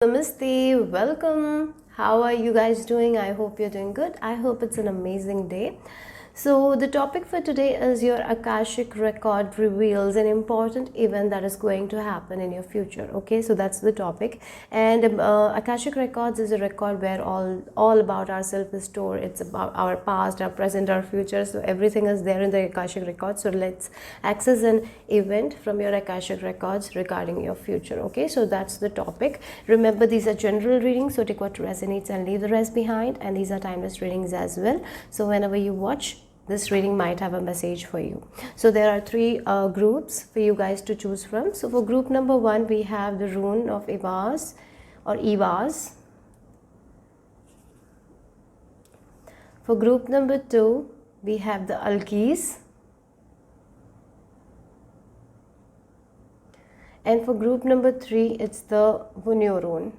Namaste, welcome. How are you guys doing? I hope you're doing good. I hope it's an amazing day. So the topic for today is your Akashic record reveals an important event that is going to happen in your future. Okay, so that's the topic. And Akashic records is a record where all about ourselves is stored. It's about our past, our present, our future. So everything is there in the Akashic records. So let's access an event from your Akashic records regarding your future. Okay, so that's the topic. Remember, these are general readings, so take what resonates and leave the rest behind. And these are timeless readings as well. So whenever you watch, this reading might have a message for you. So there are three groups for you guys to choose from. So for group number 1, we have the rune of Evas or Evas. For group number 2, we have the Alkis. And for group number 3, it's the Vunyo rune.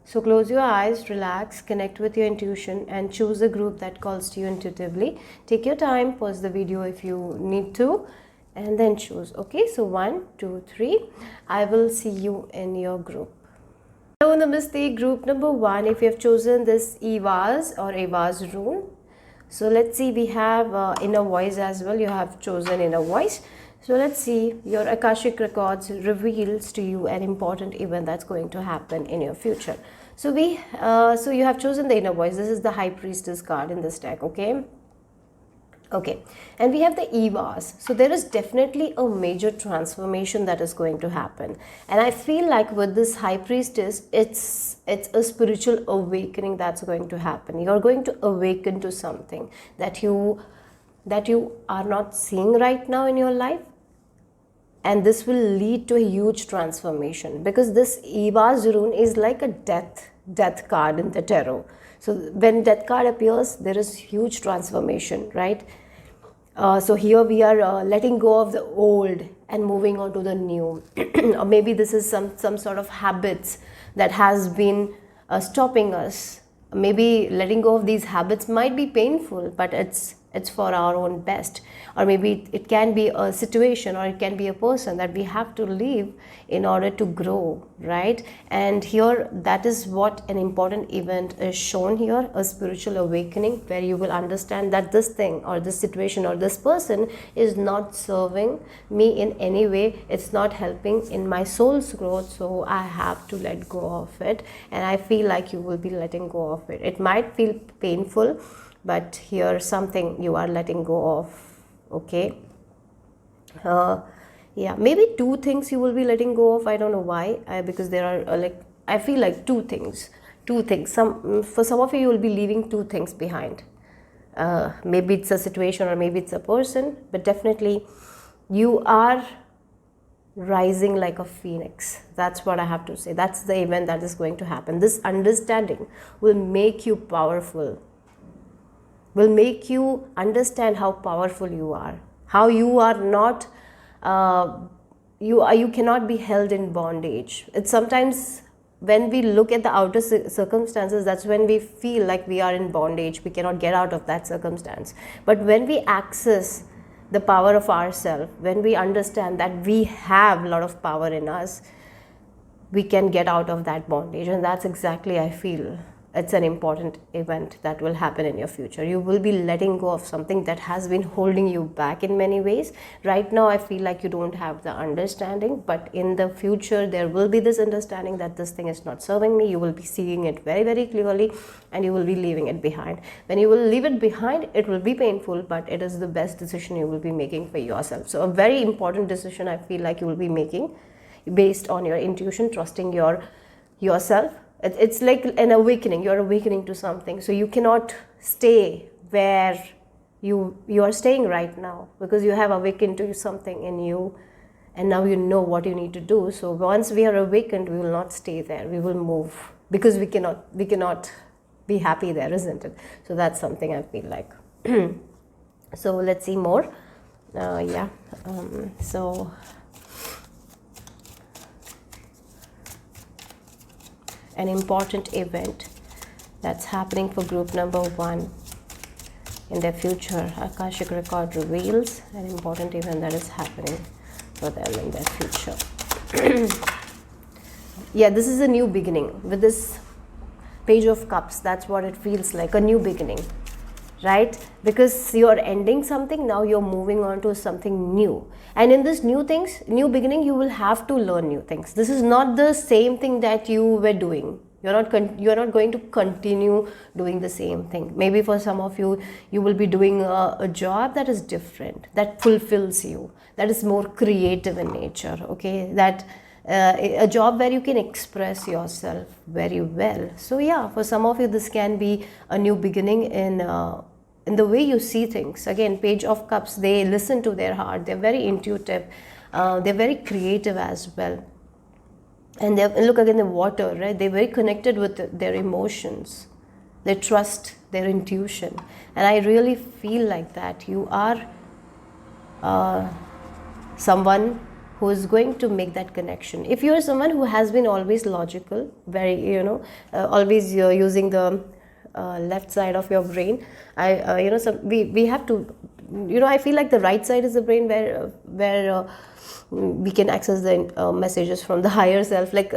So close your eyes, relax, connect with your intuition and choose a group that calls to you intuitively. Take your time, pause the video if you need to, and then choose. Okay, so 1, 2, 3. I will see you in your group. Hello, Namaste, group number 1. If you have chosen this Evas or Evas rune. So let's see, we have inner voice as well. You have chosen inner voice. So let's see, your Akashic records reveals to you an important event that's going to happen in your future. So so you have chosen the inner voice. This is the High Priestess card in this deck, okay? Okay, and we have the Evas. So there is definitely a major transformation that is going to happen. And I feel like with this High Priestess, it's a spiritual awakening that's going to happen. You're going to awaken to something that you are not seeing right now in your life. And this will lead to a huge transformation, because this Eva's rune is like a death card in the tarot. So when death card appears, there is huge transformation, right? So here we are letting go of the old and moving on to the new. Or maybe this is some sort of habits that has been stopping us. Maybe letting go of these habits might be painful, but it's for our own best. Or maybe it can be a situation, or it can be a person that we have to leave in order to grow, right? And here, that is what an important event is shown here, a spiritual awakening, where you will understand that this thing or this situation or this person is not serving me in any way. It's not helping in my soul's growth, so I have to let go of it. And I feel like you will be letting go of it. It might feel painful, but here something you are letting go of, okay? Yeah, maybe 2 things you will be letting go of. I don't know why, because there are I feel like 2 things. For some of you, you will be leaving 2 things behind. Maybe it's a situation or maybe it's a person, but definitely you are rising like a phoenix. That's what I have to say. That's the event that is going to happen. This understanding will make you powerful, will make you understand how powerful you are, how you are not, you cannot be held in bondage. It's sometimes when we look at the outer circumstances, that's when we feel like we are in bondage. We cannot get out of that circumstance. But when we access the power of ourselves, when we understand that we have a lot of power in us, we can get out of that bondage. And that's exactly, I feel, it's an important event that will happen in your future. You will be letting go of something that has been holding you back in many ways. Right now, I feel like you don't have the understanding, but in the future, there will be this understanding that this thing is not serving me. You will be seeing it very, very clearly, and you will be leaving it behind. When you will leave it behind, it will be painful, but it is the best decision you will be making for yourself. So a very important decision I feel like you will be making based on your intuition, trusting yourself. It's like an awakening. You're awakening to something. So you cannot stay where you are staying right now, because you have awakened to something in you, and now you know what you need to do. So once we are awakened, we will not stay there. We will move, because we cannot be happy there, isn't it? So that's something I feel like. So let's see more. So an important event that's happening for group number 1 in their future. Akashic record reveals an important event that is happening for them in their future. Yeah, this is a new beginning. With this Page of Cups, that's what it feels like, a new beginning, right? Because you're ending something, now you're moving on to something new. And in this new beginning, you will have to learn new things. This is not the same thing that you were doing. You're not going to continue doing the same thing. Maybe for some of you, you will be doing a job that is different, that fulfills you, that is more creative in nature, okay? That a job where you can express yourself very well. So yeah, for some of you, this can be a new beginning in the way you see things. Again, Page of Cups, they listen to their heart. They're very intuitive. They're very creative as well. And look again, the water, right? They're very connected with their emotions. They trust their intuition. And I really feel like that. You are someone who is going to make that connection. If you're someone who has been always logical, very, always you're using the left side of your brain, we have to, I feel like the right side is the brain where we can access the messages from the higher self, like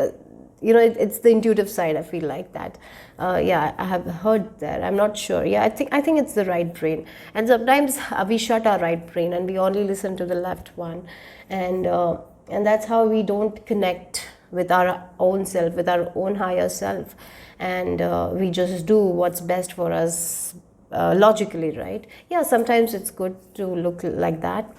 it's the intuitive side. I feel like that. Yeah, I have heard that. I'm not sure. Yeah, I think it's the right brain. And sometimes we shut our right brain and we only listen to the left one, and that's how we don't connect with our own self, with our own higher self, and we just do what's best for us logically, right? Yeah, sometimes it's good to look like that,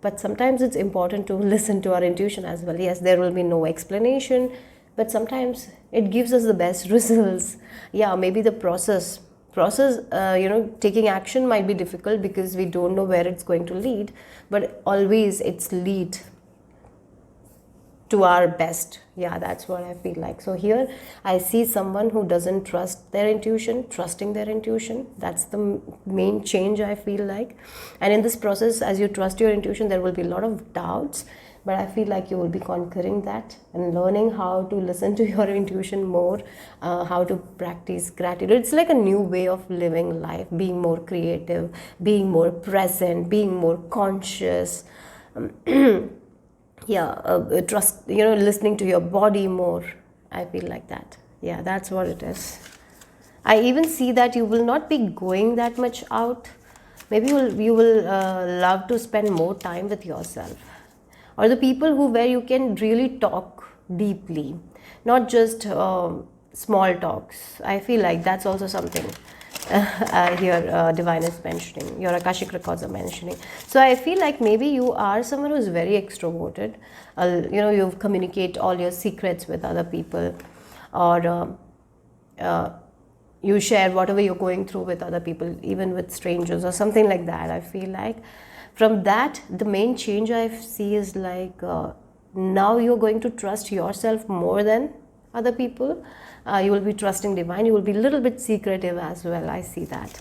but sometimes it's important to listen to our intuition as well. Yes, there will be no explanation, but sometimes it gives us the best results. Yeah, maybe the process, taking action might be difficult because we don't know where it's going to lead, but always it's lead to our best. Yeah, that's what I feel like. So here I see someone who doesn't trust their intuition, trusting their intuition. That's the main change I feel like. And in this process, as you trust your intuition, there will be a lot of doubts, but I feel like you will be conquering that and learning how to listen to your intuition more, how to practice gratitude. It's like a new way of living life, being more creative, being more present, being more conscious. Trust, listening to your body more. I feel like that. Yeah, that's what it is. I even see that you will not be going that much out. Maybe you will love to spend more time with yourself, or the people where you can really talk deeply, not just small talks. I feel like that's also something here Divine is mentioning, your Akashic records are mentioning. So I feel like maybe you are someone who's very extroverted. You communicate all your secrets with other people, or you share whatever you're going through with other people, even with strangers or something like that. I feel like from that, the main change I see is like now you're going to trust yourself more than other people. You will be trusting divine. You will be a little bit secretive as well. I see that.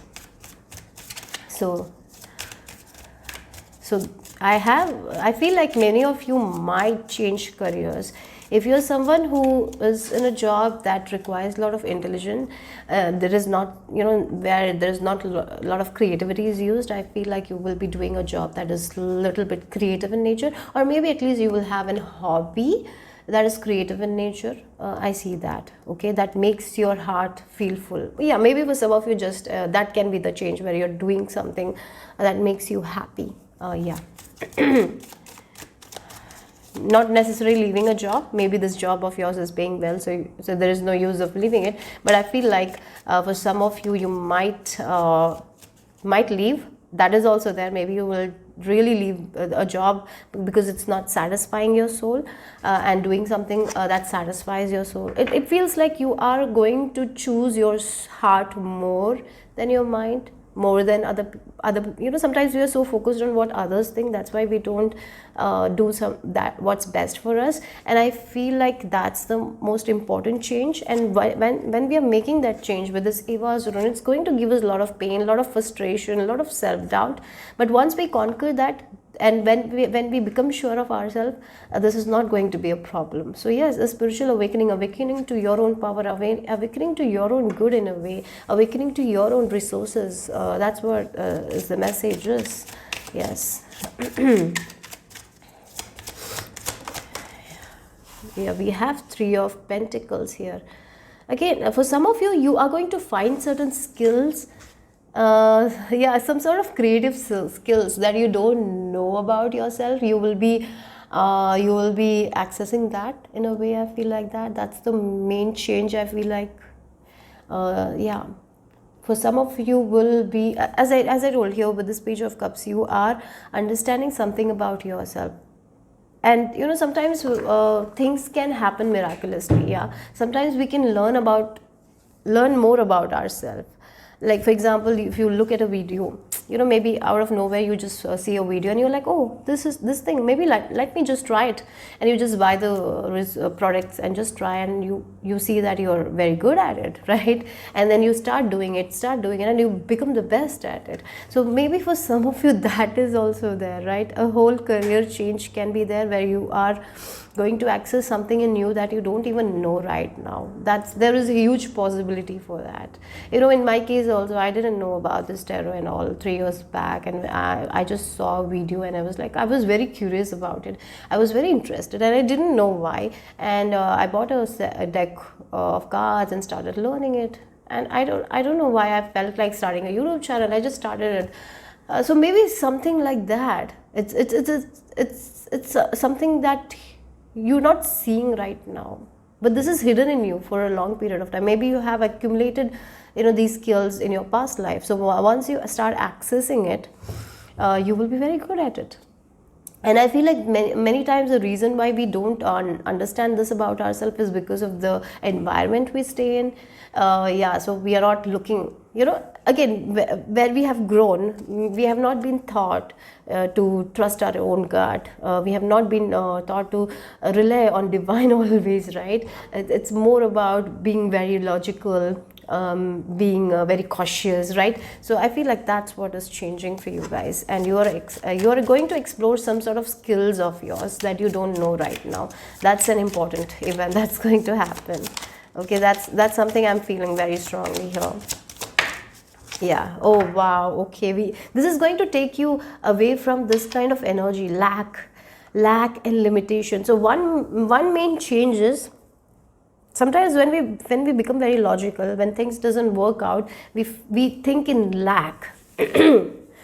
So I feel like many of you might change careers. If you're someone who is in a job that requires a lot of intelligence, there is not, where there's not a lot of creativity is used, I feel like you will be doing a job that is a little bit creative in nature, or maybe at least you will have an hobby that is creative in nature. I see that. Okay, that makes your heart feel full. Yeah, maybe for some of you, just that can be the change where you're doing something that makes you happy. Yeah. Not necessarily leaving a job. Maybe this job of yours is paying well, so there is no use of leaving it. But I feel like for some of you, you might leave. That is also there. Maybe you will really leave a job because it's not satisfying your soul, and doing something that satisfies your soul. It feels like you are going to choose your heart more than your mind, more than other. Sometimes we are so focused on what others think. That's why we don't do what's best for us. And I feel like that's the most important change. And when we are making that change with this Eva's rune, it's going to give us a lot of pain, a lot of frustration, a lot of self-doubt. But once we conquer that, and when we become sure of ourselves, this is not going to be a problem. So yes, a spiritual awakening to your own power, awakening to your own good in a way, awakening to your own resources. That's what is the message is. Yes. Yeah, we have Three of Pentacles here. Again, for some of you, you are going to find certain skills, yeah, some sort of creative skills that you don't know about yourself. You will be accessing that in a way. I feel like that's the main change. I feel like, yeah, for some of you will be, as I told here with this Page of Cups, you are understanding something about yourself. And sometimes things can happen miraculously. Yeah, sometimes we can learn more about ourselves. Like, for example, if you look at a video, maybe out of nowhere you just see a video and you're like, oh, this is this thing, maybe let me just try it. And you just buy the products and just try, and you see that you're very good at it, right? And then you start doing it, and you become the best at it. So maybe for some of you that is also there, right? A whole career change can be there, where you are going to access something in you that you don't even know right now. There is a huge possibility for that. In my case also, I didn't know about this tarot and all 3 years back, and I just saw a video and I was very curious about it. I was very interested and I didn't know why, and I bought a deck of cards and started learning it. And I don't know why I felt like starting a YouTube channel. I just started it. So maybe something like that. It's something that you're not seeing right now, but this is hidden in you for a long period of time. Maybe you have accumulated these skills in your past life. So once you start accessing it, you will be very good at it. And I feel like many times the reason why we don't understand this about ourselves is because of the environment we stay in. Yeah, so we are not looking, again, where we have grown, we have not been taught to trust our own gut. We have not been taught to rely on divine always, right? It's more about being very logical, being very cautious, right? So I feel like that's what is changing for you guys, and you are going to explore some sort of skills of yours that you don't know right now. That's an important event that's going to happen. Okay, that's something I'm feeling very strongly here. Yeah. Oh wow. Okay, this is going to take you away from this kind of energy, lack and limitation. So one main change is, sometimes when we become very logical, when things doesn't work out, we think in lack.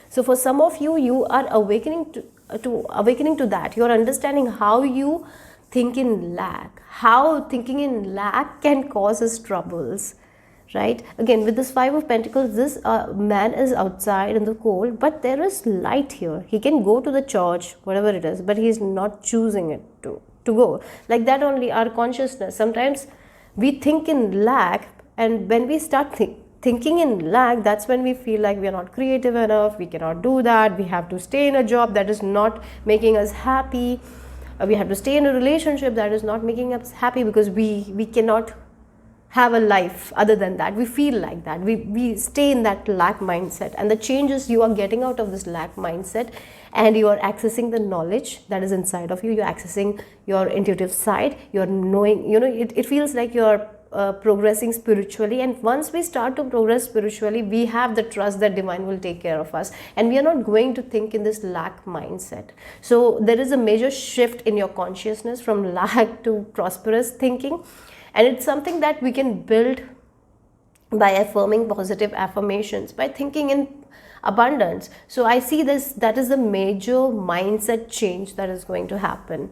So for some of you, you are awakening to that. You are understanding how you think in lack, how thinking in lack can cause us troubles, right? Again, with this Five of Pentacles, this man is outside in the cold, but there is light here. He can go to the church, whatever it is, but he's not choosing it to go. Like that only, our consciousness, sometimes we think in lack, and when we start thinking in lack, that's when we feel like we are not creative enough, we cannot do that, we have to stay in a job that is not making us happy, we have to stay in a relationship that is not making us happy, because we cannot have a life other than that. We feel like that, we stay in that lack mindset. And the changes you are getting out of this lack mindset, and you are accessing the knowledge that is inside of you, you're accessing your intuitive side, you're knowing, it feels like you're progressing spiritually. And once we start to progress spiritually, we have the trust that divine will take care of us, and we are not going to think in this lack mindset. So there is a major shift in your consciousness from lack to prosperous thinking. And it's something that we can build by affirming positive affirmations, by thinking in abundance. So I see this, that is the major mindset change that is going to happen.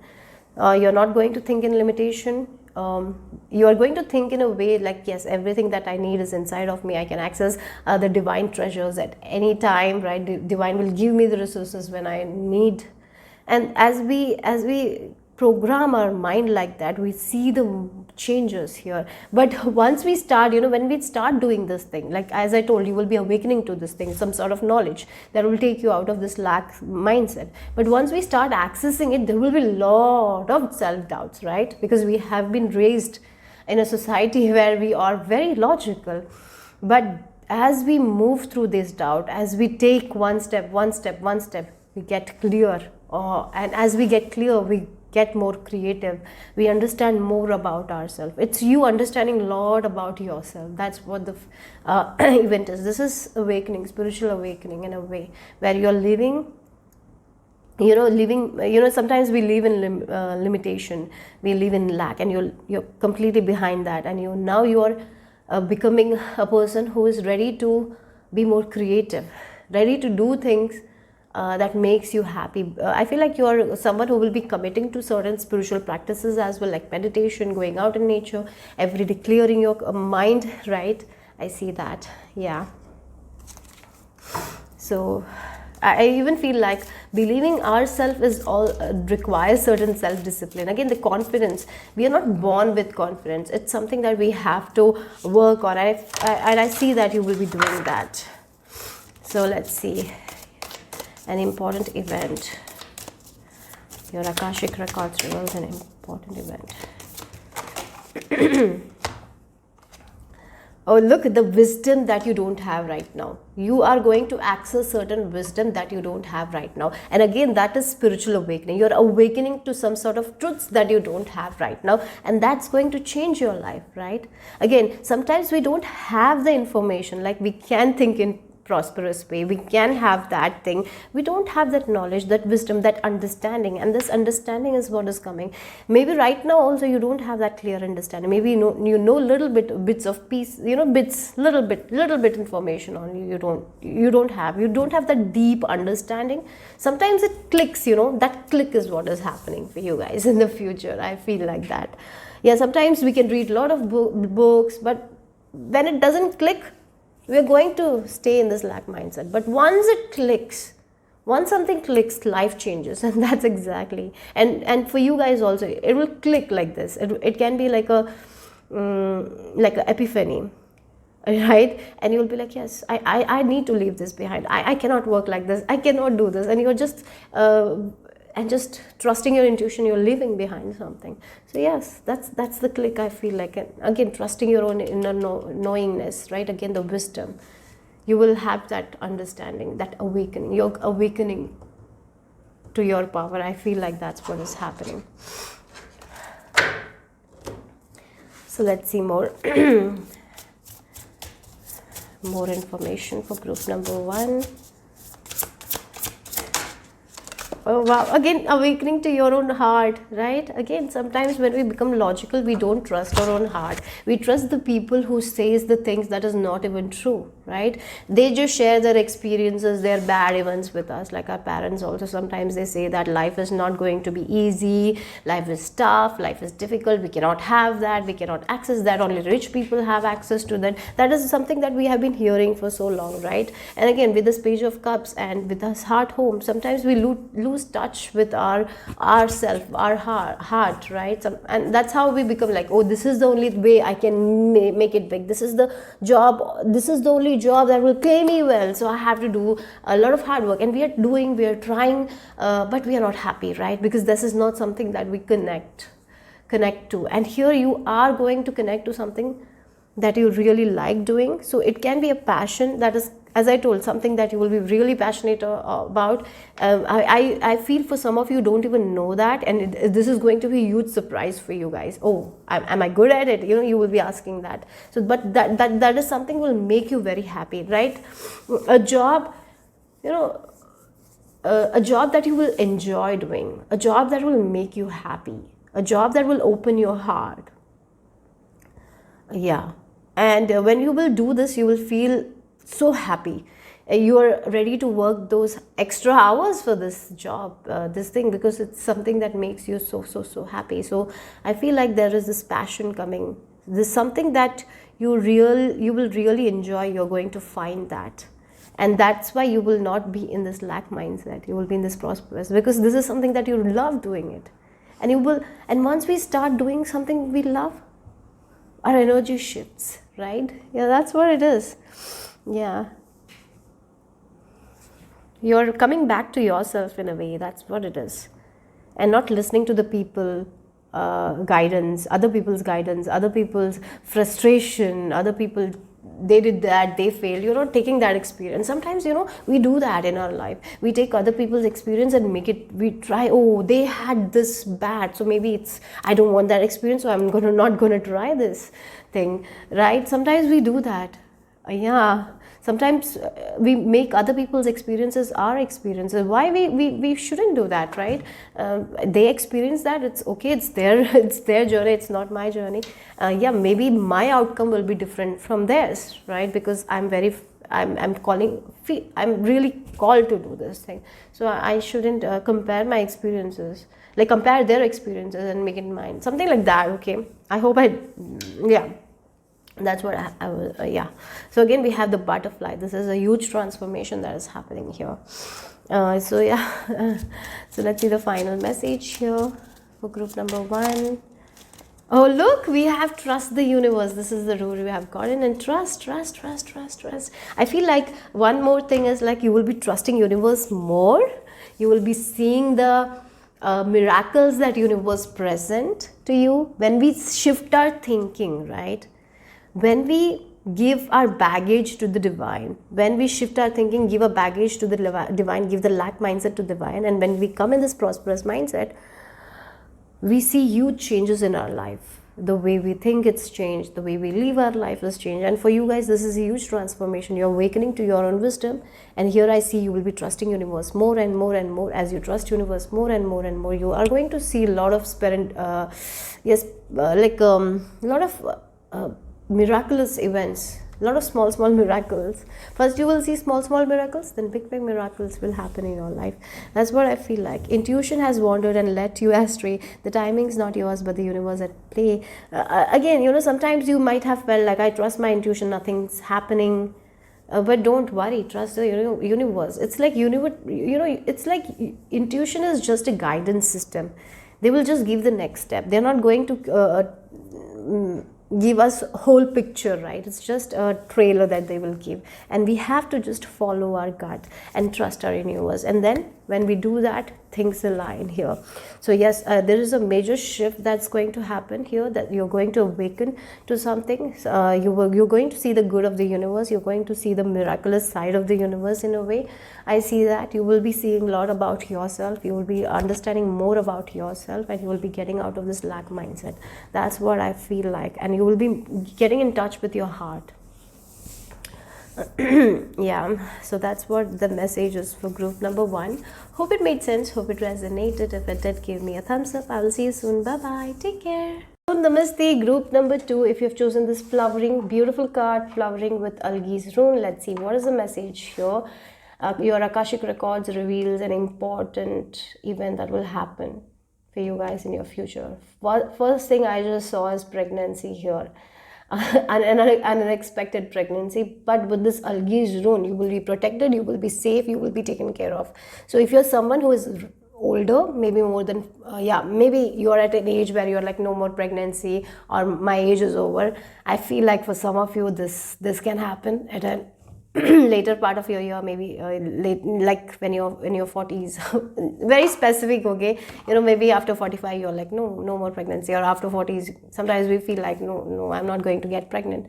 You're not going to think in limitation. You are going to think in a way like, yes, everything that I need is inside of me. I can access the divine treasures at any time, right? Divine will give me the resources when I need. And as we program our mind like that, we see the changes here. But once we start, when we start doing this thing, like as I told you, will be awakening to this thing, some sort of knowledge that will take you out of this lack mindset. But once we start accessing it, there will be a lot of self-doubts, right? Because we have been raised in a society where we are very logical. But as we move through this doubt, as we take one step, we get clear. And as we get clear, we get more creative, we understand more about ourselves. It's you understanding a lot about yourself. That's what the event is. This is awakening, spiritual awakening in a way, where you're living living, sometimes we live in limitation, we live in lack, and you're completely behind that, and now you're becoming a person who is ready to be more creative, ready to do things that makes you happy. I feel like you're someone who will be committing to certain spiritual practices as well, like meditation, going out in nature every day, clearing your mind, right? I see that. Yeah. So I even feel like believing ourselves is all requires certain self-discipline. Again, the confidence. We are not born with confidence. It's something that we have to work on. And I see that you will be doing that. So let's see. An important event. Your Akashic records reveals an important event. Oh, look at the wisdom that you don't have right now. You are going to access certain wisdom that you don't have right now. And again, that is spiritual awakening. You're awakening to some sort of truths that you don't have right now. And that's going to change your life, right? Again, sometimes we don't have the information. Like, we can think in prosperous way, we can have that thing, we don't have that knowledge, that wisdom, that understanding, and this understanding is what is coming. Maybe right now also you don't have that clear understanding. Maybe you know little bits of piece, bits, little bit information on you. You don't have that deep understanding. Sometimes it clicks, that click is what is happening for you guys in the future. I feel like that. Yeah, sometimes we can read a lot of books, but when it doesn't click, we're going to stay in this lack mindset. But once it clicks, once something clicks, life changes. And that's exactly, and for you guys also, it will click like this. It can be like a epiphany, right? And you'll be like, yes, I need to leave this behind. I cannot work like this. I cannot do this. And you're just just trusting your intuition, you're leaving behind something. So yes, that's the click, I feel like. And again, trusting your own inner knowingness, right? Again, the wisdom. You will have that understanding, that awakening. You're awakening to your power. I feel like that's what is happening. So let's see more. More information for group number 1. Oh wow, again, awakening to your own heart, right? Again, sometimes when we become logical, we don't trust our own heart. We trust the people who says the things that is not even true, right? They just share their experiences, their bad events with us. Like our parents also, sometimes they say that life is not going to be easy, life is tough, life is difficult, we cannot have that, we cannot access that, only rich people have access to that. That is something that we have been hearing for so long, right? And again, with this Page of Cups and with this heart home, sometimes we lose touch with ourself, our heart, right? And that's how we become like, oh, this is the only way I can make it big. This is the job. This is the only job that will pay me well. So I have to do a lot of hard work, and we are trying, but we are not happy, right? Because this is not something that we connect to. And here you are going to connect to something that you really like doing. So it can be a passion that is, as I told, something that you will be really passionate about. I feel for some of you don't even know that, and this is going to be a huge surprise for you guys. Oh, am I good at it? You will be asking that. So, but that is something will make you very happy, right? A job, a job that you will enjoy doing, a job that will make you happy, a job that will open your heart. Yeah. And when you will do this, you will feel so happy. You are ready to work those extra hours for this job, this thing, because it's something that makes you so happy. So I feel like there is this passion coming. This is something that you will really enjoy. You're going to find that. And that's why you will not be in this lack mindset. You will be in this prosperous, because this is something that you love doing it. And once we start doing something we love, our energy shifts, right? Yeah, that's what it is. Yeah. You're coming back to yourself in a way. That's what it is. And not listening to the people guidance, other people's frustration, other people, they did that, they failed. You're not taking that experience. Sometimes, we do that in our life. We take other people's experience and we try, oh, they had this bad, so maybe I don't want that experience, so I'm not going to try this thing, right? Sometimes we do that. Yeah, sometimes we make other people's experiences our experiences. Why we shouldn't do that, right? They experience that, it's okay, it's their it's their journey, it's not my journey. Yeah, maybe my outcome will be different from theirs, right? Because I'm really called to do this thing. So I shouldn't compare my experiences, like compare their experiences and make it mine, something like that. Okay, I hope yeah, that's what I will, yeah. So again, we have the butterfly. This is a huge transformation that is happening here. So yeah, so let's see the final message here for group number 1. Oh, look, we have trust the universe. This is the rule we have gotten, and trust. I feel like one more thing is like you will be trusting universe more. You will be seeing the miracles that universe present to you when we shift our thinking, right? When we give our baggage to the divine, when we shift our thinking, give a baggage to the divine, give the lack mindset to divine, and when we come in this prosperous mindset, we see huge changes in our life. The way we think, it's changed. The way we live our life has changed. And for you guys, this is a huge transformation. You're awakening to your own wisdom. And here I see you will be trusting universe more and more and more. As you trust universe more and more and more, you are going to see a lot of spirit, a lot of miraculous events, a lot of small miracles. First you will see small miracles, then big miracles will happen in your life. That's what I feel like. Intuition has wandered and led you astray. The timing is not yours, but the universe at play. Again, sometimes you might have felt like, I trust my intuition, nothing's happening. But don't worry, trust the universe. It's like it's like intuition is just a guidance system. They will just give the next step. They're not going to give us whole picture, right? It's just a trailer that they will give, and we have to just follow our gut and trust our universe. And then when we do that, things align here. So yes, there is a major shift that's going to happen here, that you're going to awaken to something. You're going to see the good of the universe. You're going to see the miraculous side of the universe in a way. I see that you will be seeing a lot about yourself. You will be understanding more about yourself, and you will be getting out of this lack mindset. That's what I feel like. And you will be getting in touch with your heart. Yeah, so that's what the message is for group number 1. Hope it made sense, hope it resonated. If it did, give me a thumbs up. I will see you soon. Bye bye, take care. So namaste, group number 2. If you have chosen this flowering, beautiful card, flowering with Algi's rune, let's see what is the message here. Your Akashic records reveals an important event that will happen for you guys in your future. First thing I just saw is pregnancy here. An unexpected pregnancy, but with this Algi's rune, you will be protected, you will be safe, you will be taken care of. So if you're someone who is older, maybe more than maybe you're at an age where you're like, no more pregnancy, or my age is over. I feel like for some of you this can happen at a later part of your year, maybe late, like when you're in your 40s. Very specific, okay? Maybe after 45 you're like, no more pregnancy, or after 40s sometimes we feel like, no, I'm not going to get pregnant.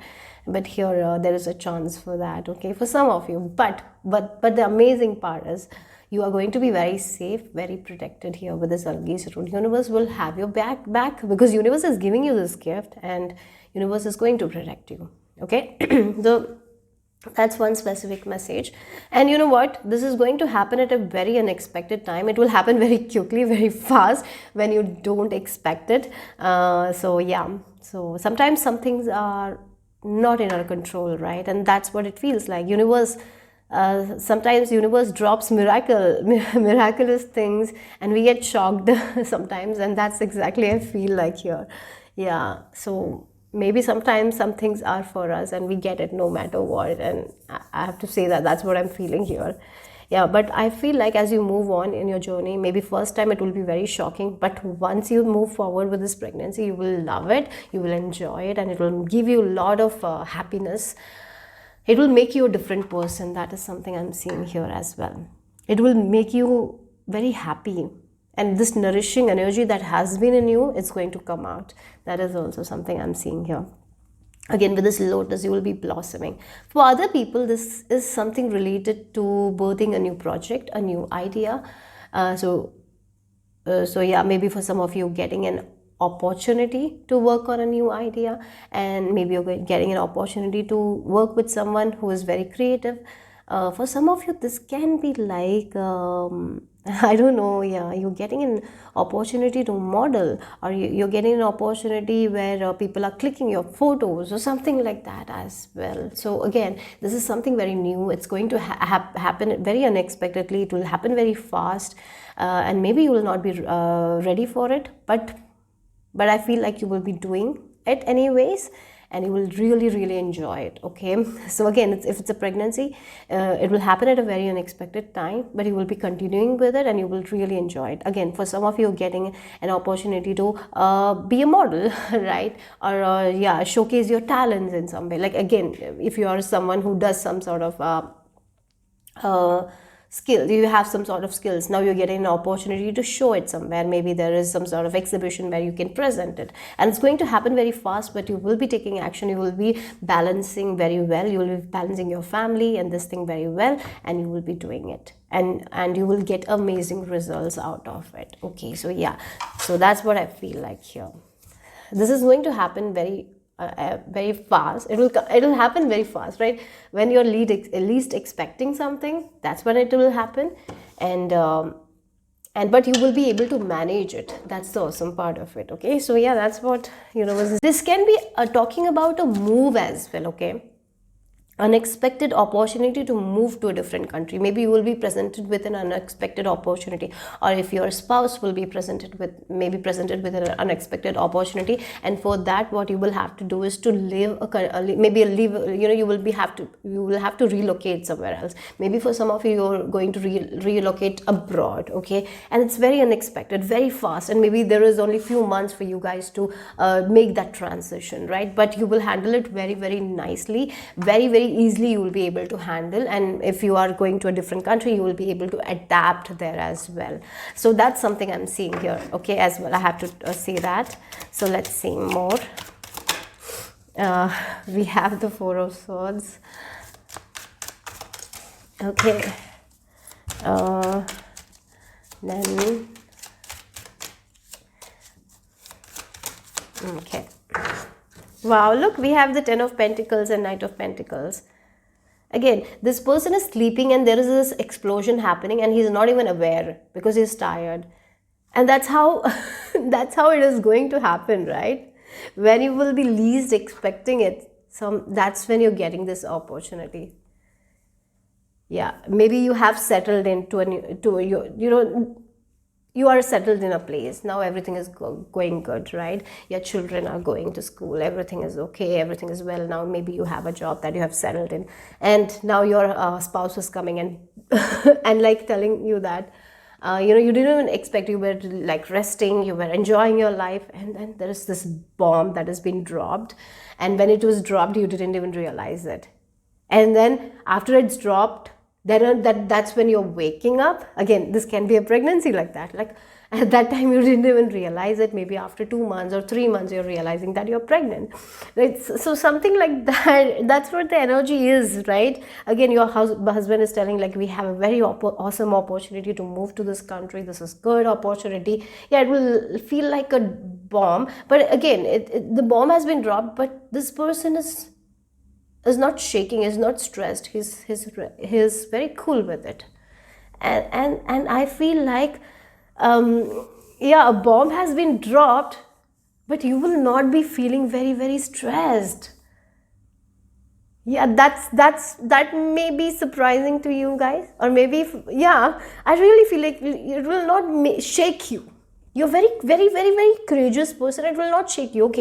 But here there is a chance for that, okay, for some of you. But the amazing part is you are going to be very safe, very protected here with this Algi's rune. Universe will have your back because universe is giving you this gift, and universe is going to protect you, okay? So that's one specific message. And you know what, this is going to happen at a very unexpected time. It will happen very quickly, very fast, when you don't expect it. So yeah, so sometimes some things are not in our control, right? And that's what it feels like. Sometimes universe drops miraculous things, and we get shocked sometimes, and that's exactly I feel like here. Yeah, so maybe sometimes some things are for us and we get it no matter what, and I have to say that that's what I'm feeling here. Yeah, but I feel like as you move on in your journey, maybe first time it will be very shocking, but once you move forward with this pregnancy, you will love it, you will enjoy it, and it will give you a lot of happiness. It will make you a different person. That is something I'm seeing here as well. It will make you very happy, and this nourishing energy that has been in you, it's going to come out. That is also something I'm seeing here. Again, with this lotus, you will be blossoming. For other people, this is something related to birthing a new project, a new idea. So yeah, maybe for some of you, getting an opportunity to work on a new idea, and maybe you're getting an opportunity to work with someone who is very creative. For some of you, this can be like I don't know, yeah, you're getting an opportunity to model, or you're getting an opportunity where people are clicking your photos or something like that as well. So again, this is something very new. It's going to happen very unexpectedly. It will happen very fast, and maybe you will not be ready for it, but I feel like you will be doing it anyways, and you will really enjoy it. Okay, so again, if it's a pregnancy, it will happen at a very unexpected time, but you will be continuing with it and you will really enjoy it. Again, for some of you, getting an opportunity to be a model right, or yeah, showcase your talents in some way. Like again, if you are someone who does some sort of skill, you have some sort of skills, now you're getting an opportunity to show it somewhere. Maybe there is some sort of exhibition where you can present it, and it's going to happen very fast, but you will be taking action. You will be balancing very well. You will be balancing your family and this thing very well, and you will be doing it, and you will get amazing results out of it. Okay, so yeah, so that's what I feel like here. This is going to happen very fast. It'll happen very fast, right? When you're least expecting something, that's when it will happen. And but you will be able to manage it. That's the awesome part of it. Okay, so yeah, that's what universe. This can be talking about a move as well. Okay, unexpected opportunity to move to a different country. Maybe you will be presented with an unexpected opportunity, or if your spouse will be presented with an unexpected opportunity, and for that, what you will have to do is to live you will have to relocate somewhere else. Maybe for some of you, you're going to relocate abroad. Okay, and it's very unexpected, very fast, and maybe there is only few months for you guys to make that transition, right? But you will handle it very nicely, very easily. You will be able to handle, and if you are going to a different country, you will be able to adapt there as well. So that's something I'm seeing here. Okay, as well, I have to say that. So let's see more. We have the Four of Swords. Okay, then okay. Wow, look, we have the Ten of Pentacles and Knight of Pentacles. Again, this person is sleeping and there is this explosion happening and he's not even aware because he's tired. And that's how that's how it is going to happen, right? When you will be least expecting it, that's when you're getting this opportunity. Yeah, maybe you have settled into you are settled in a place. Now everything is going good, right? Your children are going to school, everything is okay, everything is well. Now maybe you have a job that you have settled in, and now your spouse is coming and and like telling you that you didn't even expect, you were like resting, you were enjoying your life, and then there is this bomb that has been dropped, and when it was dropped, you didn't even realize it. And then after it's dropped, that's when you're waking up. Again, this can be a pregnancy like that. Like at that time, you didn't even realize it. Maybe after 2 months or 3 months, you're realizing that you're pregnant. Right? So something like that. That's what the energy is, right? Again, your husband is telling, like, we have a very awesome opportunity to move to this country. This is good opportunity. Yeah, it will feel like a bomb. But again, the bomb has been dropped, but this person is not shaking, is not stressed. He's very cool with it, and I feel like yeah, a bomb has been dropped, but you will not be feeling very stressed. Yeah, that may be surprising to you guys, or maybe yeah, I really feel like it will not shake you. You're very courageous person. It will not shake you.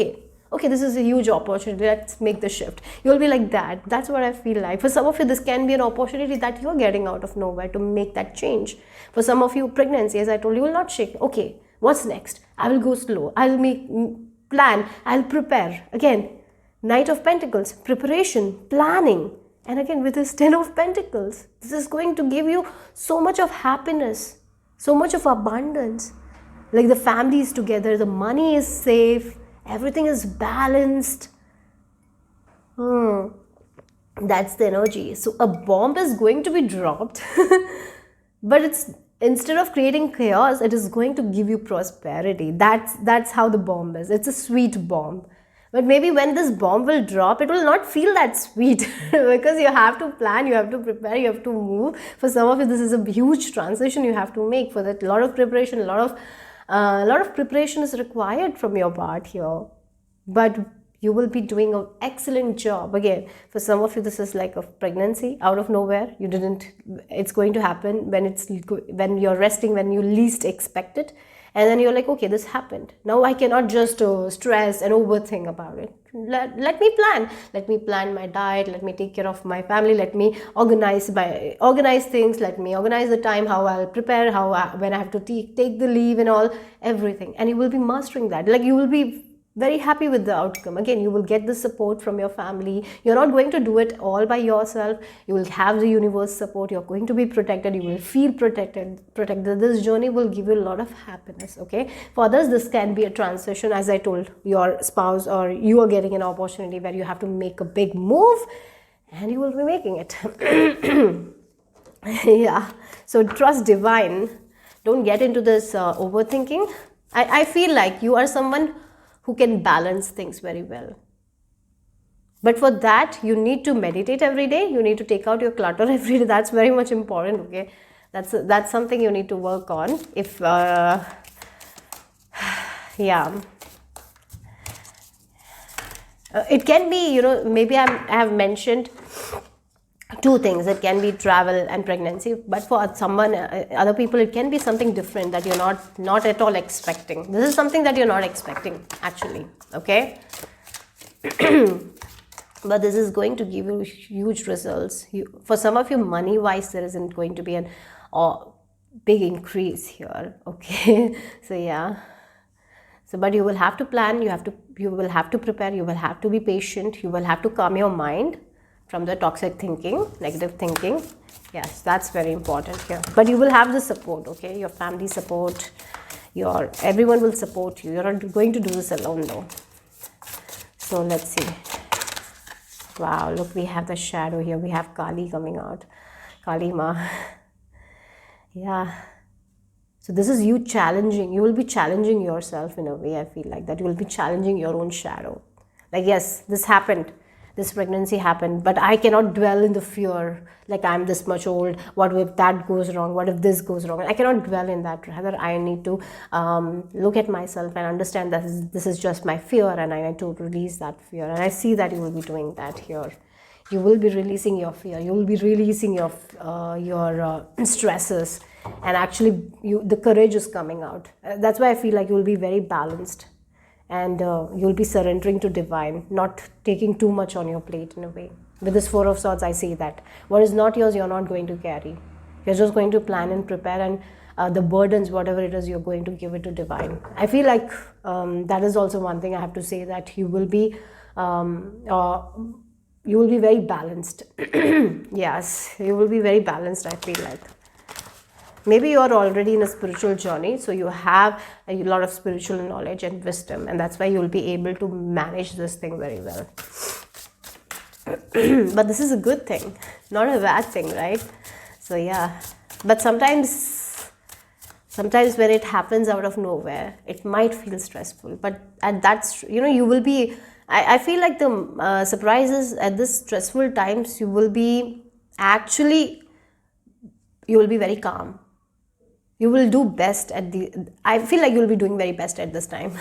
Okay, this is a huge opportunity, let's make the shift. You'll be like that. That's what I feel like. For some of you, this can be an opportunity that you're getting out of nowhere to make that change. For some of you, pregnancy, as I told you, will not shake. Okay, what's next? I will go slow. I'll make plan. I'll prepare. Again, Knight of Pentacles, preparation, planning. And again, with this Ten of Pentacles, this is going to give you so much of happiness, so much of abundance. Like the family is together, the money is safe, everything is balanced. That's the energy. So a bomb is going to be dropped, but instead of creating chaos, it is going to give you prosperity. That's how the bomb is. It's a sweet bomb. But maybe when this bomb will drop, it will not feel that sweet because you have to plan, you have to prepare, you have to move. For some of you, this is a huge transition you have to make. For that, a lot of preparation, a lot of preparation is required from your part here. But you will be doing an excellent job. Again, for some of you, this is like a pregnancy out of nowhere. It's going to happen when you're resting, when you least expect it. And then you're like, okay, this happened. Now I cannot just stress and overthink about it. Let me plan. Let me plan my diet. Let me take care of my family. Let me organize things. Let me organize the time, how I'll prepare, when I have to take the leave and all, everything. And you will be mastering that. Like, you will be very happy with the outcome. Again, you will get the support from your family. You're not going to do it all by yourself. You will have the universe support. You're going to be protected. You will feel protected. This journey will give you a lot of happiness. Okay. For others, this can be a transition. As I told, your spouse or you are getting an opportunity where you have to make a big move, and you will be making it. Yeah. So trust divine. Don't get into this overthinking. I feel like you are someone who can balance things very well. But for that, you need to meditate every day. You need to take out your clutter every day. That's very much important, okay? That's something you need to work on. If, yeah. It can be, maybe I have mentioned two things. It can be travel and pregnancy, but for someone, other people, it can be something different that you're not at all expecting. This is something that you're not expecting, actually, okay? But this is going to give you huge results. For some of you, money wise, there isn't going to be a big increase here, okay? So yeah. So, but you will have to plan, you will have to prepare, you will have to be patient, you will have to calm your mind from the toxic thinking, negative thinking. Yes, that's very important here. But you will have the support, okay? Your family support, everyone will support you. You're not going to do this alone though. So let's see. Wow, look, we have the shadow here. We have Kali coming out. Kali Ma. Yeah. So this is you challenging. You will be challenging yourself in a way, I feel like that. You will be challenging your own shadow. Like, yes, this happened. This pregnancy happened, but I cannot dwell in the fear, like I'm this much old, what if that goes wrong, what if this goes wrong? I cannot dwell in that. Rather, I need to look at myself and understand that this is just my fear, and I need to release that fear. And I see that you will be doing that here. You will be releasing your fear. You will be releasing your stresses, and actually the courage is coming out. That's why I feel like you will be very balanced. And you'll be surrendering to divine, not taking too much on your plate in a way. With this Four of Swords, I see that what is not yours, you're not going to carry. You're just going to plan and prepare, and the burdens, whatever it is, you're going to give it to divine. I feel like that is also one thing I have to say, that you will be very balanced. Yes, you will be very balanced, I feel like. Maybe you are already in a spiritual journey, so you have a lot of spiritual knowledge and wisdom, and that's why you will be able to manage this thing very well. But this is a good thing, not a bad thing, right? So yeah, but sometimes when it happens out of nowhere, it might feel stressful, but that's, you will be, I feel like the surprises at this stressful times, you will be very calm. You will do best I feel like you will be doing very best at this time.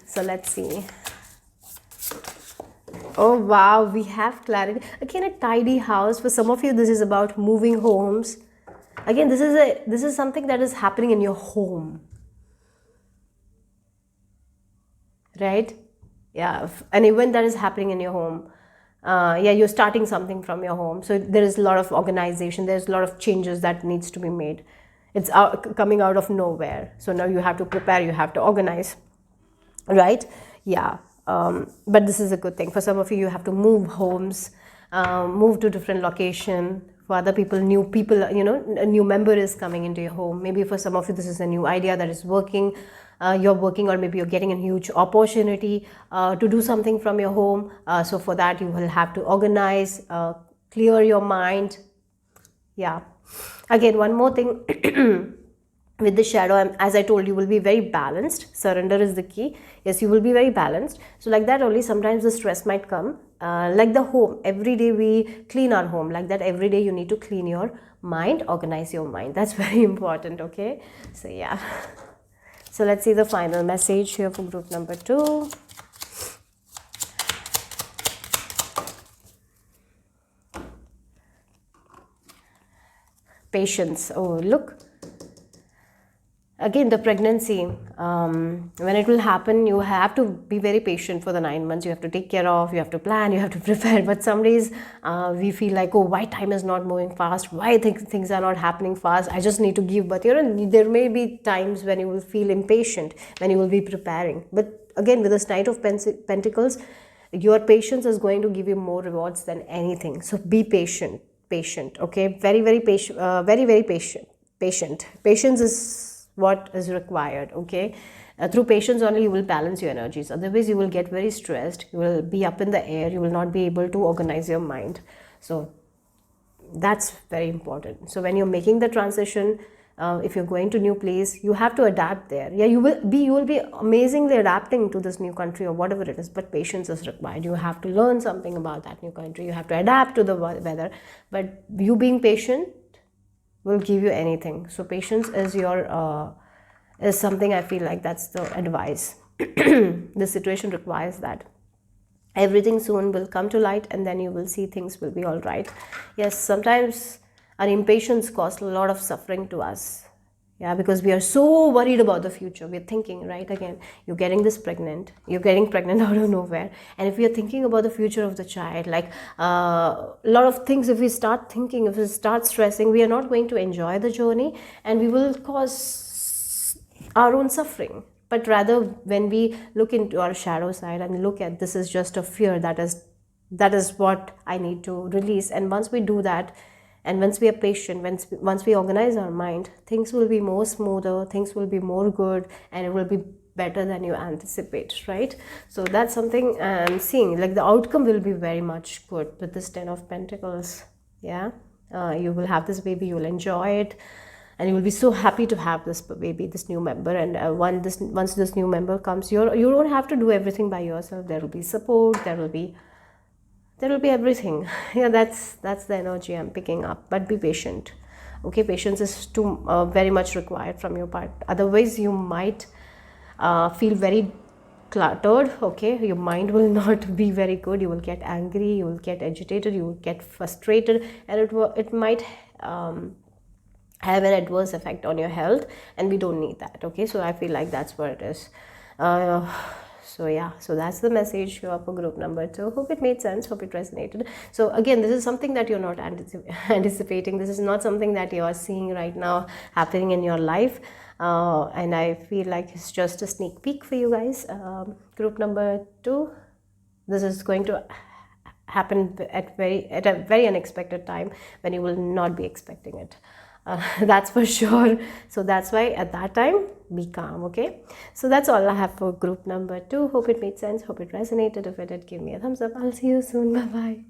So let's see. Oh wow, we have clarity. Again, a tidy house. For some of you, this is about moving homes. Again, this is something that is happening in your home. Right? Yeah, an event that is happening in your home. You're starting something from your home. So there is a lot of organization. There's a lot of changes that needs to be made. It's coming out of nowhere. So now you have to prepare, you have to organize, right? Yeah. But this is a good thing. For some of you, you have to move homes, move to different location. For other people, new people, a new member is coming into your home. Maybe for some of you, this is a new idea that is working. You're working, or maybe you're getting a huge opportunity to do something from your home. So for that, you will have to organize, clear your mind. Yeah. Again, one more thing. With the shadow, as I told you, will be very balanced. Surrender is the key. Yes, you will be very balanced. So like that only, sometimes the stress might come. Like the home, every day we clean our home. Like that, every day you need to clean your mind, organize your mind. That's very important. Okay, so yeah. So let's see the final message here for group number 2. Patience. Oh, look. Again, the pregnancy, when it will happen, you have to be very patient for the 9 months. You have to take care of, you have to plan, you have to prepare. But some days we feel like, oh, why time is not moving fast? Why things are not happening fast? I just need to give. But there may be times when you will feel impatient, when you will be preparing. But again, with this Knight of Pentacles, your patience is going to give you more rewards than anything. So be patient, okay? Very, very patient, very patient. Patience is what is required, okay? Through patience only you will balance your energies. Otherwise you will get very stressed, you will be up in the air, you will not be able to organize your mind. So that's very important. So when you're making the transition, if you're going to new place, you have to adapt there. Yeah, you will be amazingly adapting to this new country or whatever it is, but patience is required. You have to learn something about that new country, you have to adapt to the weather, but you being patient will give you anything. So patience is something, I feel like that's the advice. The situation requires that. Everything soon will come to light, and then you will see things will be all right. Yes, sometimes our impatience causes a lot of suffering to us. Yeah, because we are so worried about the future. We're thinking, right? Again, you're getting pregnant out of nowhere. And if we are thinking about the future of the child, like a lot of things, if we start thinking, if we start stressing, we are not going to enjoy the journey, and we will cause our own suffering. But rather, when we look into our shadow side and look at, this is just a fear, that is what I need to release. And once we do that, and once we are patient, once we organize our mind, things will be more smoother, things will be more good, and it will be better than you anticipate, right? So that's something I'm seeing, like the outcome will be very much good with this 10 of Pentacles. Yeah, you will have this baby, you will enjoy it, and you will be so happy to have this baby, this new member. And once this new member comes, you don't have to do everything by yourself. There will be support, there will be everything. Yeah, that's the energy I'm picking up. But be patient, okay? Patience is very much required from your part. Otherwise you might feel very cluttered, okay? Your mind will not be very good. You will get angry, you will get agitated, you will get frustrated, and it might have an adverse effect on your health, and we don't need that, okay? So I feel like that's what it is. So yeah, so that's the message here for group number 2. Hope it made sense, hope it resonated. So again, this is something that you're not anticipating. This is not something that you are seeing right now happening in your life. And I feel like it's just a sneak peek for you guys. Group number 2, this is going to happen at a very unexpected time, when you will not be expecting it. That's for sure. So that's why at that time, be calm, okay? So that's all I have for group number 2. Hope it made sense, hope it resonated. If it did, give me a thumbs up. I'll see you soon. Bye bye.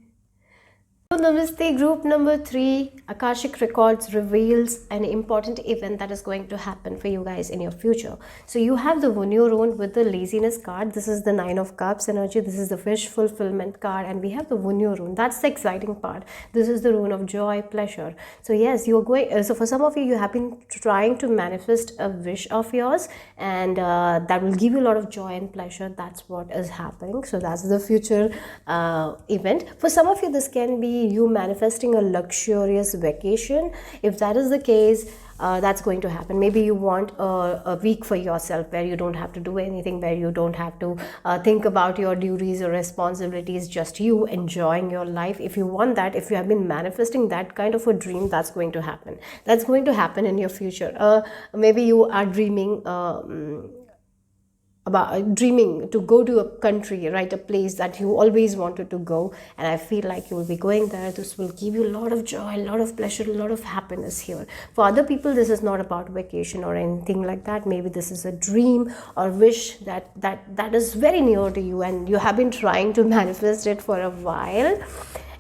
So namaste, group number 3. Akashic Records reveals an important event that is going to happen for you guys in your future. So you have the Venue rune with the laziness card. This is the 9 of Cups energy. This is the wish fulfillment card, and we have the Venue rune. That's the exciting part. This is the rune of joy, pleasure. So yes, you're going. So for some of you have been trying to manifest a wish of yours, and that will give you a lot of joy and pleasure. That's what is happening. So that's the future event. For some of you, this can be you manifesting a luxurious vacation. If that is the case, that's going to happen. Maybe you want a week for yourself, where you don't have to do anything, where you don't have to think about your duties or responsibilities, just you enjoying your life. If you want that, if you have been manifesting that kind of a dream, that's going to happen. That's going to happen in your future. Maybe you are dreaming to go to a country, right? A place that you always wanted to go, and I feel like you will be going there. This will give you a lot of joy, a lot of pleasure, a lot of happiness here. For other people, this is not about vacation or anything like that. Maybe this is a dream or wish that is very near to you, and you have been trying to manifest it for a while.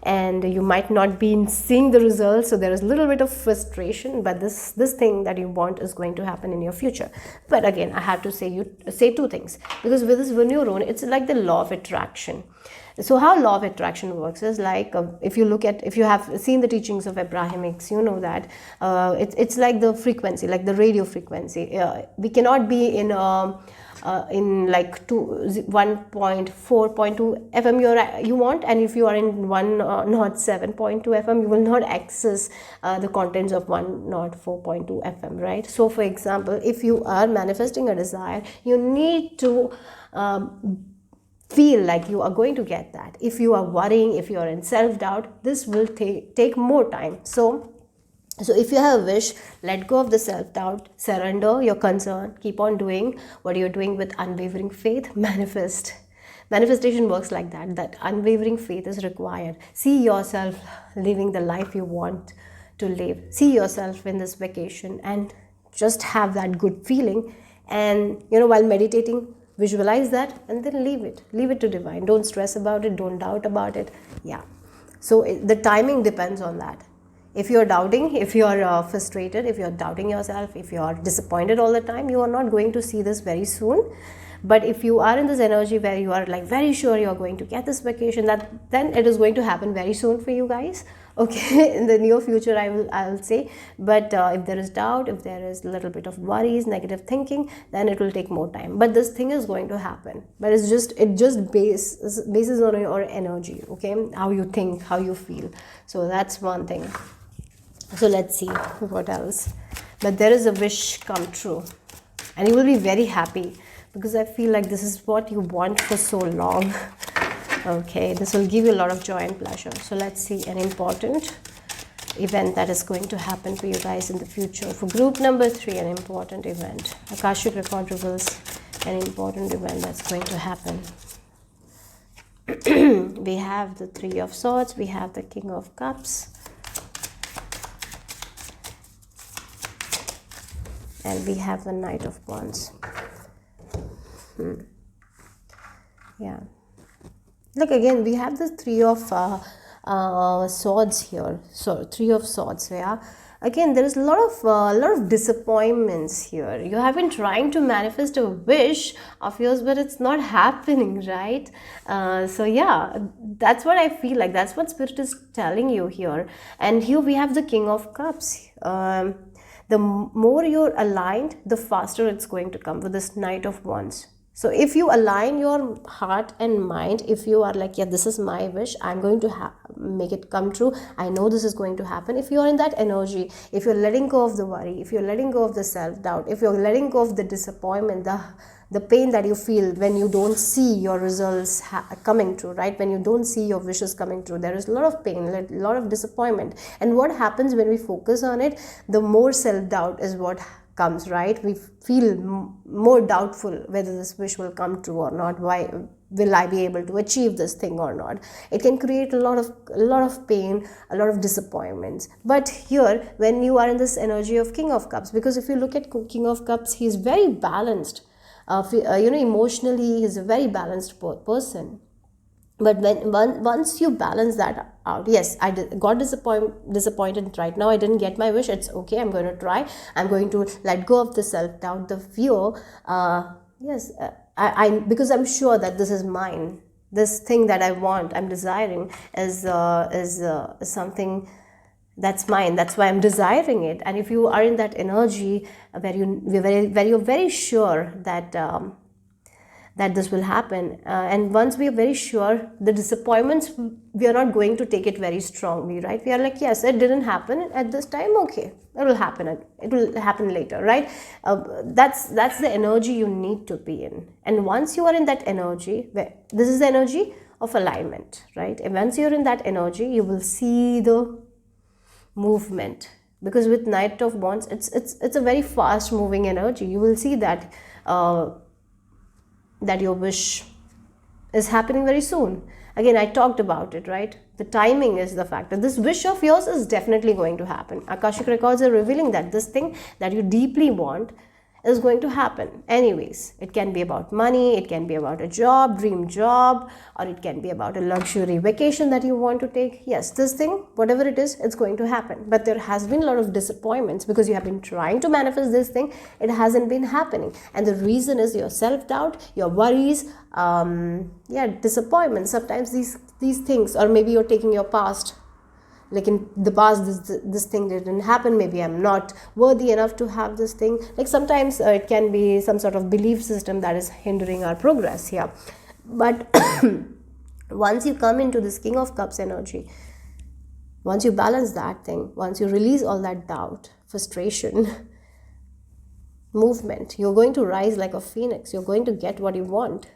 and you might not be seeing the results, so there is a little bit of frustration, but this thing that you want is going to happen in your future. But again, I have to say two things, because with this Venue rune, it's like the law of attraction. So how law of attraction works is like, if you have seen the teachings of Abrahamics, you know that it's like the frequency, like the radio frequency. We cannot be in like 1.4.2 FM you want, and if you are in 107.2 FM, you will not access the contents of 104.2 FM, right? So for example, if you are manifesting a desire, you need to feel like you are going to get that. If you are worrying, if you are in self-doubt, this will take more time. So if you have a wish, let go of the self-doubt, surrender your concern, keep on doing what you're doing with unwavering faith, manifest. Manifestation works like that unwavering faith is required. See yourself living the life you want to live. See yourself in this vacation and just have that good feeling. And while meditating, visualize that and then leave it to divine. Don't stress about it, don't doubt about it. Yeah. So the timing depends on that. If you're doubting, if you're frustrated, if you're doubting yourself, if you're disappointed all the time, you are not going to see this very soon. But if you are in this energy where you are like very sure you're going to get this vacation, then it is going to happen very soon for you guys. Okay, in the near future, I'll say. But if there is doubt, if there is a little bit of worries, negative thinking, then it will take more time. But this thing is going to happen. But it just bases on your energy, okay? How you think, how you feel. So that's one thing. So let's see what else. But there is a wish come true, and you will be very happy, because I feel like this is what you want for so long. Okay, this will give you a lot of joy and pleasure. So let's see an important event that is going to happen for you guys in the future. For group number 3, an important event. Akashic record reveals an important event that's going to happen. We have the 3 of Swords, we have the King of Cups, and we have the Knight of Wands. Yeah. Look, again, we have the 3 of Swords here. So 3 of Swords, yeah. Again, there is a lot of disappointments here. You have been trying to manifest a wish of yours, but it's not happening, right? So yeah, that's what I feel like. That's what Spirit is telling you here. And here we have the King of Cups. The more you're aligned, the faster it's going to come with this Knight of Wands. So if you align your heart and mind, if you are like, yeah, this is my wish, I'm going to make it come true, I know this is going to happen. If you are in that energy, if you're letting go of the worry, if you're letting go of the self-doubt, if you're letting go of the disappointment, the pain that you feel when you don't see your results coming true, right? When you don't see your wishes coming true, there is a lot of pain, a lot of disappointment. And what happens when we focus on it, the more self-doubt is what comes, right? We feel more doubtful whether this wish will come true or not. Why will I be able to achieve this thing or not? It can create a lot of pain, a lot of disappointments. But here, when you are in this energy of King of Cups, because if you look at King of Cups, he's very balanced. Emotionally, he's a very balanced person. But once you balance that out, yes, I got disappointed right now. I didn't get my wish. It's okay. I'm going to try. I'm going to let go of the self-doubt, the fear. Yes, because I'm sure that this is mine. This thing that I want, I'm desiring, is something that's mine. That's why I'm desiring it. And if you are in that energy where you're very sure that that this will happen, and once we are very sure, the disappointments, we are not going to take it very strongly, right? We are like, yes, it didn't happen at this time, okay, it will happen later, right? That's the energy you need to be in. And once you are in that energy, this is the energy of alignment, right? And once you're in that energy, you will see the movement, because with Knight of Wands, it's a very fast moving energy. You will see that that your wish is happening very soon. Again, I talked about it, right? The timing is the factor. This wish of yours is definitely going to happen. Akashic records are revealing that this thing that you deeply want is going to happen anyways. It can be about money, it can be about a job, dream job, or it can be about a luxury vacation that you want to take. Yes, this thing, whatever it is, it's going to happen. But there has been a lot of disappointments because you have been trying to manifest this thing, it hasn't been happening. And the reason is your self-doubt, your worries, disappointment. Sometimes these things, or maybe you're taking your past, like in the past this thing didn't happen, maybe I'm not worthy enough to have this thing. Like sometimes it can be some sort of belief system that is hindering our progress here. But once you come into this King of Cups energy, once you balance that thing, once you release all that doubt, frustration, movement, you're going to rise like a phoenix. You're going to get what you want.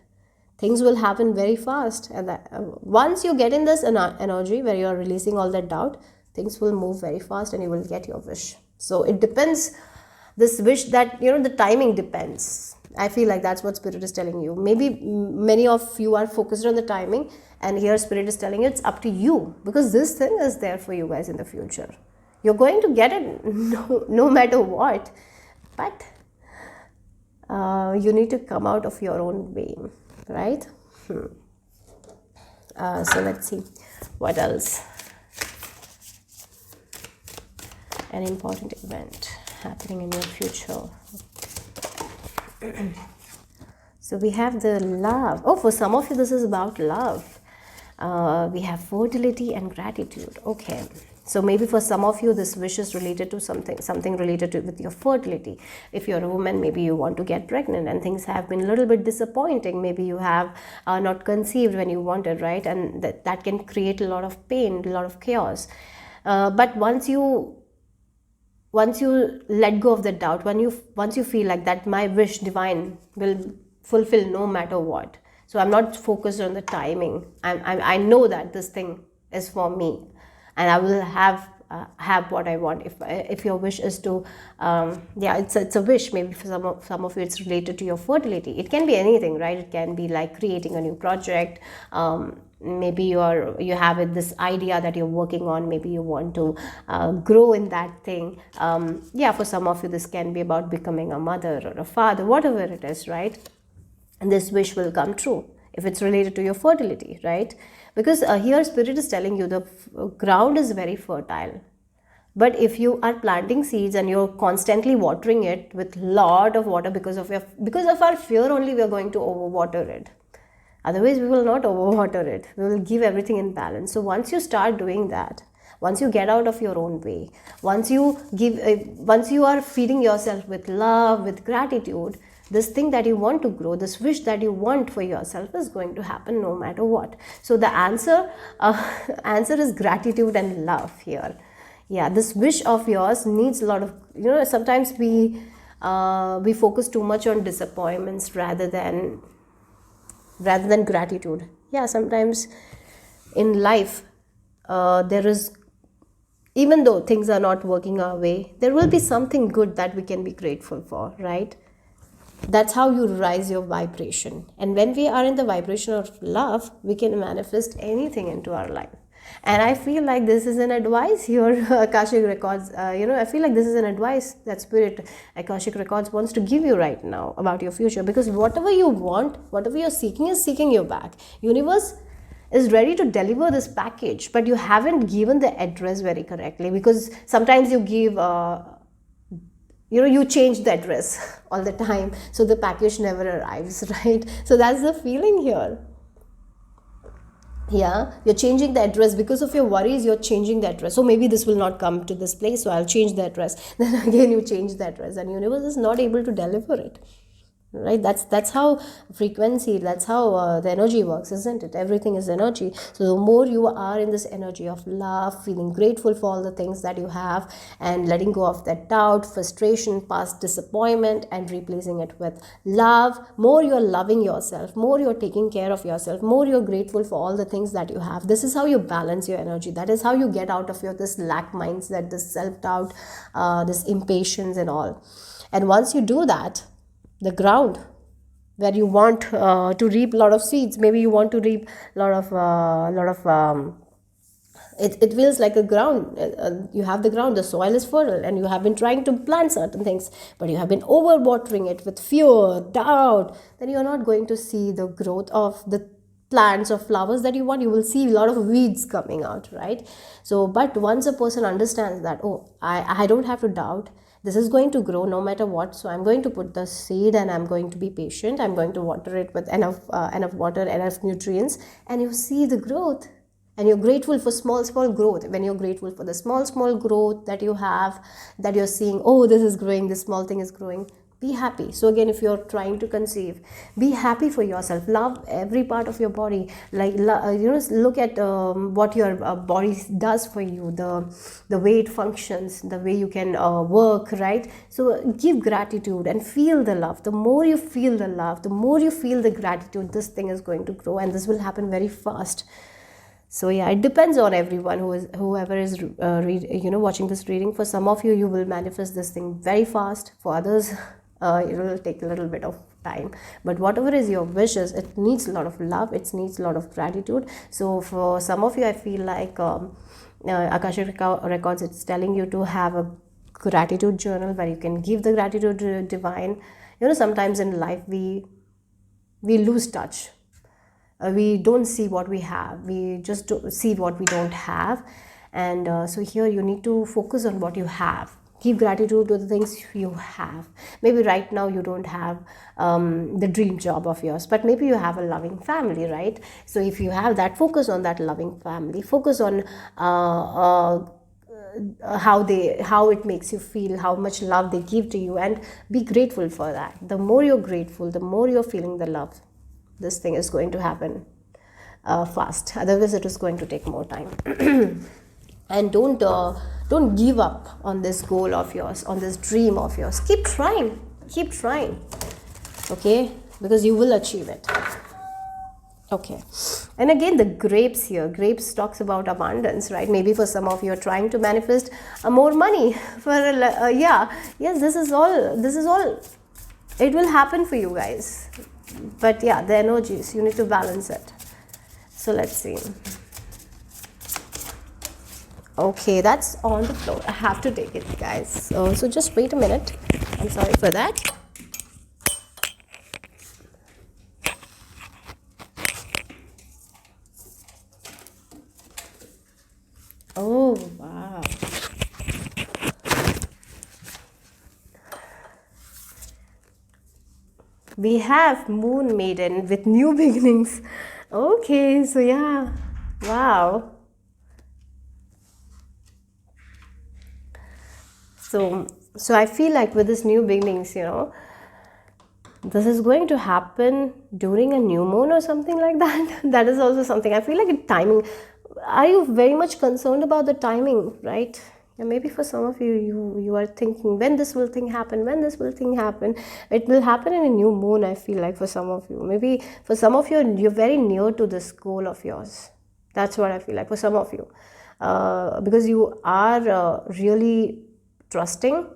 Things will happen very fast, and once you get in this energy where you are releasing all that doubt, things will move very fast and you will get your wish. So it depends, this wish that, the timing depends. I feel like that's what Spirit is telling you. Maybe many of you are focused on the timing, and here Spirit is telling you it's up to you, because this thing is there for you guys in the future. You're going to get it no matter what, but you need to come out of your own way. Right? So let's see what else. An important event happening in your future. So we have the love. Oh, for some of you this is about love. We have fertility and gratitude. Okay. So maybe for some of you this wish is related to something related to with your fertility. If you're a woman, maybe you want to get pregnant and things have been a little bit disappointing. Maybe you have not conceived when you wanted, right? And that can create a lot of pain, a lot of chaos. But once you let go of the doubt, once you feel like that my wish divine will fulfill no matter what. So I'm not focused on the timing. I know that this thing is for me, and I will have what I want. If your wish is to, it's a wish. Maybe for some of you it's related to your fertility. It can be anything, right? It can be like creating a new project. Maybe you have this idea that you're working on. Maybe you want to grow in that thing. For some of you this can be about becoming a mother or a father, whatever it is, right? And this wish will come true if it's related to your fertility, right? Because here Spirit is telling you the ground is very fertile. But if you are planting seeds and you're constantly watering it with lot of water, because of our fear only, we are going to overwater it. Otherwise, we will not overwater it. We will give everything in balance. So once you start doing that, once you get out of your own way, once you are feeding yourself with love, with gratitude, this thing that you want to grow, this wish that you want for yourself is going to happen no matter what. So the answer is gratitude and love here. Yeah, this wish of yours needs a lot of, sometimes we focus too much on disappointments rather than gratitude. Yeah, sometimes in life, there is, even though things are not working our way, there will be something good that we can be grateful for, right? That's how you rise your vibration. And when we are in the vibration of love, we can manifest anything into our life. And I feel like this is an advice here, Akashic Records, I feel like this is an advice that Spirit, Akashic Records wants to give you right now about your future. Because whatever you want, whatever you're seeking is seeking you back. Universe is ready to deliver this package, but you haven't given the address very correctly. Because sometimes you give... you change the address all the time, so the package never arrives, right? So that's the feeling here. Yeah, you're changing the address because of your worries. You're changing the address. So maybe this will not come to this place, so I'll change the address. Then again you change the address, and universe is not able to deliver it. Right? That's how frequency, that's how the energy works, isn't it? Everything is energy. So the more you are in this energy of love, feeling grateful for all the things that you have, and letting go of that doubt, frustration, past disappointment, and replacing it with love, more you're loving yourself, more you're taking care of yourself, more you're grateful for all the things that you have. This is how you balance your energy. That is how you get out of this lack mindset, this self-doubt, this impatience and all. And once you do that, the ground where you want to reap a lot of seeds, maybe you want to reap a lot of it feels like a ground. You have the ground, the soil is fertile, and you have been trying to plant certain things, but you have been overwatering it with fear, doubt. Then you're not going to see the growth of the plants or flowers that you want. You will see a lot of weeds coming out, right? So but once a person understands that, oh, I don't have to doubt, this is going to grow no matter what, so I'm going to put the seed and I'm going to be patient, I'm going to water it with enough water, enough nutrients, and you see the growth. And you're grateful for small growth. When you're grateful for the small growth that you have, that you're seeing, oh, this is growing, this small thing is growing, be happy. So again, if you're trying to conceive, be happy for yourself, love every part of your body, like look at what your body does for you, the way it functions, the way you can work, right? So give gratitude and feel the love. The more you feel the love, the more you feel the gratitude, this thing is going to grow, and this will happen very fast. So yeah, it depends on everyone, whoever is watching this reading. For some of you, you will manifest this thing very fast. For others, it will take a little bit of time. But whatever is your wishes, it needs a lot of love, it needs a lot of gratitude. So for some of you, I feel like Akashic Records, it's telling you to have a gratitude journal where you can give the gratitude to divine. Sometimes in life we lose touch. We don't see what we have, we just see what we don't have. And so here you need to focus on what you have. Give gratitude to the things you have. Maybe right now you don't have the dream job of yours, but maybe you have a loving family, right? So if you have that, focus on that loving family. Focus on how it makes you feel, how much love they give to you, and be grateful for that. The more you're grateful, the more you're feeling the love, this thing is going to happen fast. Otherwise it is going to take more time. And don't give up on this goal of yours, on this dream of yours. Keep trying, okay, because you will achieve it. Okay, and again, the grapes here, grapes talks about abundance, right? Maybe for some of you are trying to manifest more money for yes, this is all it will happen for you guys. But yeah, the energies, you need to balance it. So let's see. Okay, that's on the floor. I have to take it, guys. So just wait a minute. I'm sorry for that. Oh, wow. We have Moon Maiden with new beginnings. Okay, so yeah, wow. So I feel like with this new beginnings, this is going to happen during a new moon or something like that. That is also something. I feel like timing. Are you very much concerned about the timing, right? And maybe for some of you are thinking, when this will thing happen, it will happen in a new moon. I feel like for some of you, maybe for some of you, you're very near to this goal of yours. That's what I feel like for some of you, because you are really trusting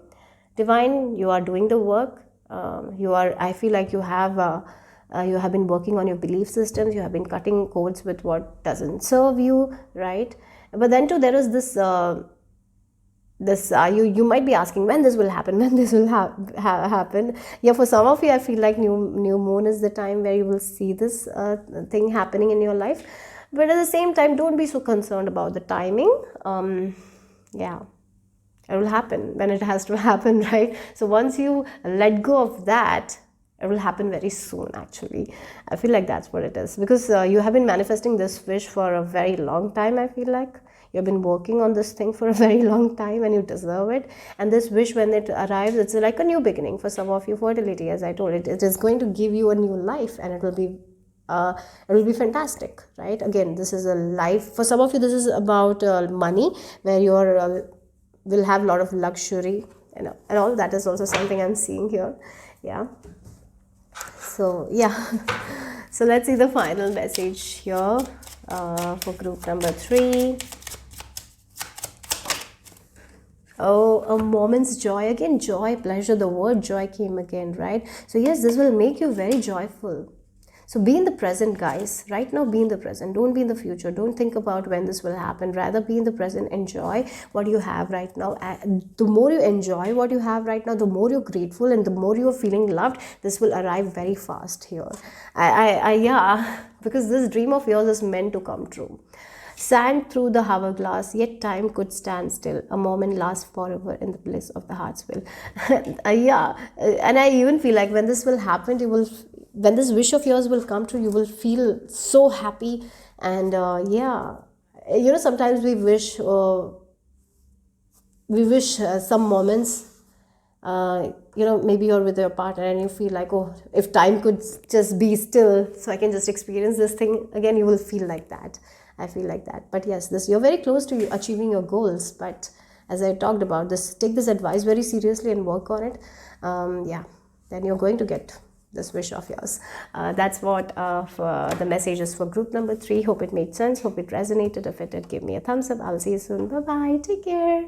divine. You are doing the work. I feel like you have been working on your belief systems. You have been cutting codes with what doesn't serve you, right? But then too, there is this you might be asking when this will happen, happen. Yeah, for some of you, I feel like new moon is the time where you will see this thing happening in your life. But at the same time, don't be so concerned about the timing. Yeah, it will happen when it has to happen, right? So once you let go of that, it will happen very soon. Actually, I feel like that's what it is, because you have been manifesting this wish for a very long time. I feel like you've been working on this thing for a very long time, and you deserve it. And this wish, when it arrives, it's like a new beginning. For some of you, fertility, as I told, it is going to give you a new life, and it will be fantastic, right? Again, this is a life. For some of you, this is about money, where you're will have a lot of luxury, and all that is also something I'm seeing here. Yeah. So yeah. So let's see the final message here for group number 3. Oh, a moment's joy. Again, joy, pleasure. The word joy came again, right? So yes, this will make you very joyful. So be in the present, guys. Right now, be in the present. Don't be in the future. Don't think about when this will happen. Rather, be in the present. Enjoy what you have right now. And the more you enjoy what you have right now, the more you're grateful and the more you're feeling loved, this will arrive very fast here. Yeah, because this dream of yours is meant to come true. Sand through the hourglass, yet time could stand still. A moment lasts forever in the bliss of the heart's will. Yeah, and I even feel like when this will happen, when this wish of yours will come true, you will feel so happy. And yeah, sometimes we wish some moments, maybe you're with your partner and you feel like, oh, if time could just be still so I can just experience this thing again, you will feel like that. I feel like that. But yes, you're very close to achieving your goals. But as I talked about this, take this advice very seriously and work on it. Yeah, then you're going to get this wish of yours. That's what for the messages for group number 3. Hope it made sense. Hope it resonated. If it did, give me a thumbs up. I'll see you soon. Bye bye. Take care.